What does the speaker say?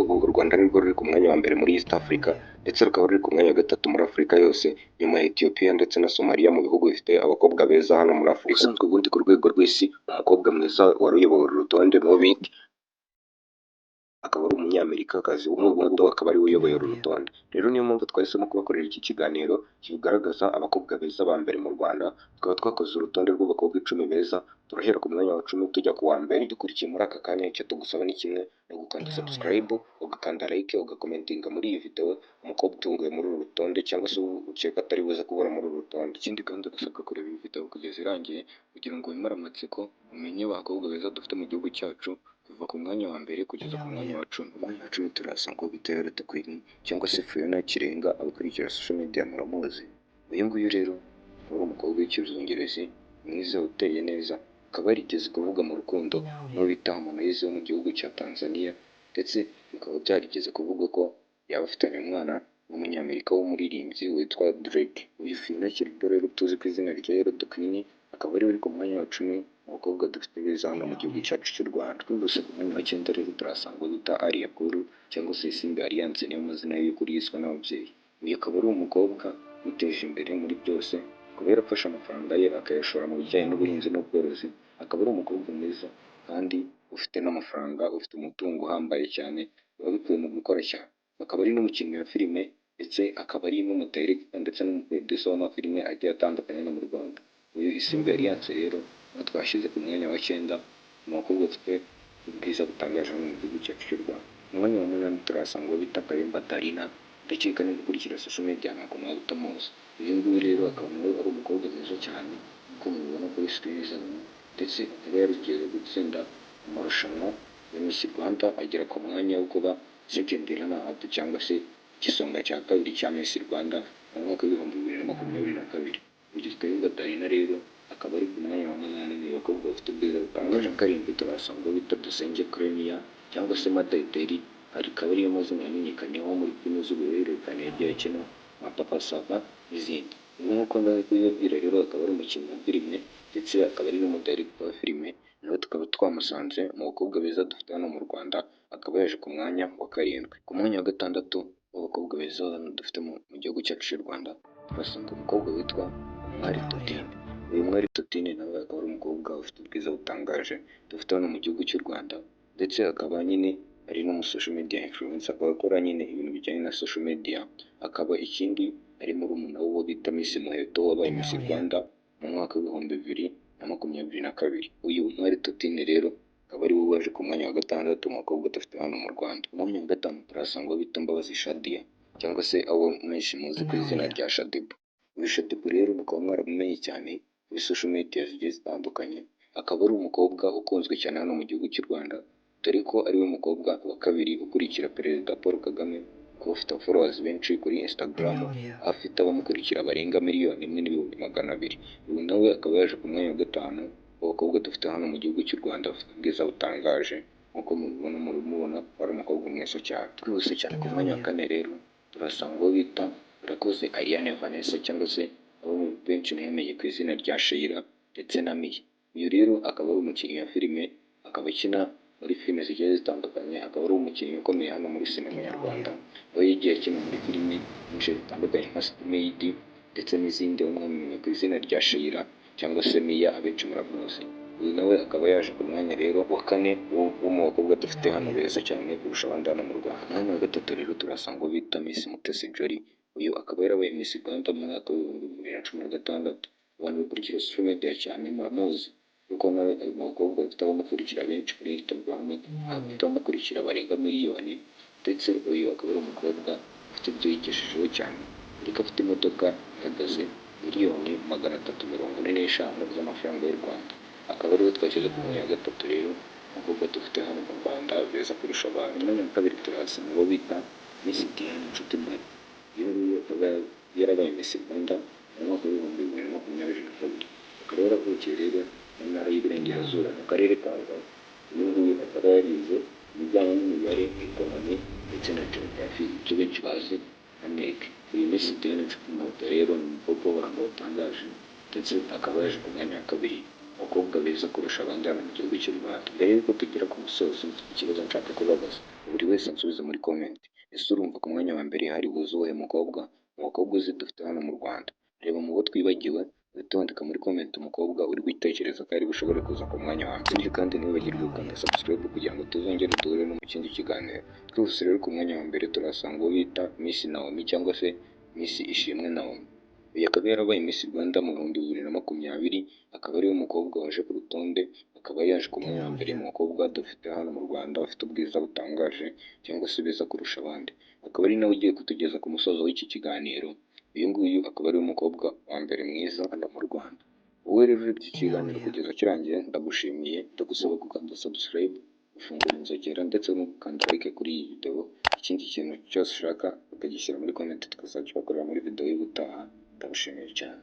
ubu u Rwanda nirwo ruri ku mwanya wa mbere muri East Africa ndetse rukaba ruri ku mwanya wa gatatu muri Afurika yose nyuma ya Ethiopia ndetse na Somalia mu bihugu bifite abakobwa beza hano muri Afurika. Ubusanzwe ubundi ku rwego rw'isi umukobwa mwiza wari uyoboye uru rutonde Mobik akaba ari umunyamerikakazi w'umuhondo, akaba ari we uyoboye uru rutonde. Rero niyo mpamvu twahisemo kubakorera iki kiganiro kigaragaza abakobwa beza ba mbere mu Rwanda. Tukaba twakoze urutonde rw'abakobwa 10 beza, turahera ku mwanya wa 10 tujya ku wa mbere. Dukurikiye muri aka kanya, icyo tugusaba ni kimwe, ni ugukanda subscribe, ugakanda like, ugakomentinga muri iyi video umukobwa utunguye muri uru rutonde cyangwa se ukeka atari buze kubura muri uru rutonde. Ikindi kandi urasabwa kureba iyi video kugeza irangiye kugira ngo wimare amatsiko umenye abakobwa beza dufite mu gihugu cyacu kuva ku mwanya wa mbere kugeza ku mwanya wa 10. Umwanya wa 10 turasanga Butera Queen cyangwa se Fiona Kirenga, abakurikira social media muramuzi. Uyu nguyu rero ari umukobwa w'ikizungerezi mwiza uteye neza, akaba yarigeze kuvuga mu rukundo n'uwo bita Harmonize wo mu gihugu cya Tanzania, ndetse bikaba byarigeze kuvuga ko yaba afitanye umwana w'umunyamerika w'umuririmbyi witwa Drake. Uyu Fiona Kirenga rero tuzi ku izina rya Eroda Queen akaba ari uri ku mwanya wa 10 abakobwa dufite beza hano mu gihugu cyacu cy'u Rwanda. Twese ku mwanya wa 9 rero turasanga bita Alia Kuru cyangwa se Simba Alliance, niyo mazina ye y'ukuri yiswe n'ababyeyi. Uyu akaba ari umukobwa uteje imbere muri byose, akaba yarafashe amafaranga ye akayashora mu bijyanye n'ubuhinzi n'ubworozi. Akaba ari umukobwa mwiza kandi ufite n'amafaranga, ufite umutungo uhambaye cyane, biba bikuye mu gukora cyane. Akaba ari n'umukinnyi wa filime ndetse akaba ari n'umudirector ndetse n'umuproducer w'amafilime agiye atandukanye no mu Rwanda. Uyu Simba Alliance rero twashyize ku mwanya wa 9 umukobwa ufite ubwiza butangaje mu gihugu cyacu cy'u Rwanda. Mu mwanya wa 8 turasanga bita Kayumba Darina, ndakeka no gukurikira social media ntabwo mwaba utamuzi. Uyu nguyu rero akaba ari umukobwa mwiza cyane uko mubibona kuri screen, ndetse akaba yarigeze gutsinda amarushanwa ya Miss Rwanda agera ku mwanya wo kuba second runner up cyangwa se igisonga cya kabiri cya Miss Rwanda mu mwaka w'ibihumbi 2022. Uyu Kayumba Darina rero akaba ari ku mwanya wa 8 mu bakobwa bafite ubwiza butangaje. 7 turasanga bita Dusenge Clemia cyangwa se Madederi, akaba ariyo mazina yamenyekanyeho muri filime z'ubuhererekane yagiye akina nka Papa Sava n'izindi. Nk'uko ndabibabwira rero akaba ari umukinnyi wa filime ndetse akaba ari n'umudirector wa filime. Nawe tukaba twamusanze mu bakobwa beza dufite hano mu Rwanda, akaba yaje ku mwanya wa 7. Ku mwanya wa 6 w'abakobwa beza dufite mu gihugu cyacu cy'u Rwanda turasanga umukobwa witwa Umwari Totine. Uyu Mwari Totine nawe akaba ari umukobwa ufite ubwiza butangaje dufite hano mu gihugu cy'u Rwanda, ndetse akaba nyine ari no mu social media influencer, akaba akora nyine ibintu bijyanye na social media. Akaba ikindi ari murumuna w'uwo bita Miss Muheto wabaye Miss Rwanda mu mwaka w'ibihumbi 2022. Uyu Mwari Totine rero akaba ari we waje ku mwanya wa 6 umukobwa dufite hano mu Rwanda. Ku mwanya wa 5 turasanga bita Mbabazi Shadia cyangwa se abo menshi muzi ku izina rya Shadibu. Uyu Shadibu rero mukaba mwaramumenye cyane kuri social media zigiye zitandukanye. Akaba ari umukobwa ukunzwe cyane hano mu gihugu cy'u Rwanda, dore ko ari we mukobwa wa 2 ukurikira Perezida Paul Kagame, akaba afite followers benshi kuri Instagram, afite abamukurikira barenga 1,200,000. Uyu nawe akaba yaje ku mwanya wa 5 abakobwa dufite hano mu gihugu cy'u Rwanda bafite ubwiza butangaje. Nk'uko mubibona ari umukobwa mwiza cyane. Twihuse cyane ku mwanya wa 4 rero turasanga uwo bita Irakoze Ariane Vanessa cyangwa se abo benshi namenye ku izina rya Sheila ndetse na Mia. Uyu rero akaba ari umukinnyi wa filime, akaba akina muri filime zigiye zitandukanye, akaba ari umukinnyi ukomeye hano muri sinema nyarwanda, aho yagiye akina muri filime nyinshi zitandukanye nka Maid ndetse n'izindi. Umwamenye ku izina rya Sheila cyangwa se Mia abenshi muramuzi. Uyu nawe akaba yaje ku mwanya rero wa 4 wo mu bakobwa dufite hano beza cyane kurusha abandi hano mu Rwanda. Ku mwanya wa 3 rero turasanga bita Miss Mutesi Jolly. Uyu akaba yarabaye Miss Rwanda mu mwaka w'ibihumbi 2016. Abantu bakurikira social media cyane muramuzi kuko nawe ari mu bakobwa bafite abamukurikira benshi kuri Instagram, afite abamukurikira barenga 1,000,000. Ndetse uyu akaba ari umukobwa ufite ibyo yigeshejeho cyane, ariko afite imodoka ihagaze 345,000,000 z'amafaranga y'u Rwanda. Akaba ariwe twashyize ku mwanya wa 3 rero umukobwa dufite hano mu Rwanda beza kurusha abandi. Ku mwanya wa 2 turasanga uwo bita Miss Diane Nshuti Mari. Uyu nguyu akaba yarabaye Miss Rwanda mu mwaka w'ibihumbi 2022. Akaba yaravukiye rero mu ntara y'Iburengerazuba mu karere ka Rubavu. Uyu nguyu akaba yarize ibijyanye n'imibare, ekonomi ndetse na geography, ibyo benshi bazi nka MEG. Uyu Miss Diane Nshuti Mari rero ni umukobwa w'uburanga butangaje, ndetse akaba yaje ku mwanya wa 2 abakobwa beza kurusha abandi hano mu gihugu cy'u Rwanda. Mbere y'uko tugera ku musozo, ikibazo nshaka kubabaza, buri wese ansubize muri comment. Ese urumva ku mwanya wa mbere hari buze uwuhe mukobwa mu bakobwa uzi dufite hano mu Rwanda? Reba mu bo twibagiwe uhite wandika muri comment umukobwa uri gutekereza ko ari bushobore kuza ku mwanya wa mbere. Ikindi kandi ntiwibagirwe gukanda subscribe kugira ngo tuzongere duhure no mu kindi kiganiro. Twihuse rero ku mwanya wa mbere turasanga uwo bita Miss Naomi cyangwa se Miss Ishimwe Naomi. Uyu akaba yarabaye Miss Rwanda mu 2020, akaba ariwe mukobwa waje ku rutonde, akaba yaje ku mwanya wa mbere mu bakobwa dufite hano mu Rwanda bafite ubwiza butangaje cyangwa se beza kurusha abandi. Akaba ari nawe ugiye kutugeza ku musozo w'iki kiganiro. Uyu nguyu akaba ari umukobwa wa mbere mwiza hano mu Rwanda. Wowe rero urebye iki kiganiro kugeza kirangiye, ndagushimiye, ndagusaba gukanda subscribe, gufungura inzogera ndetse no gukanda like kuri iyi video. Ikindi kintu cyose ushaka ukagishyira muri comment tukazakibakorera muri video y'ubutaha. Ndagushimiye cyane.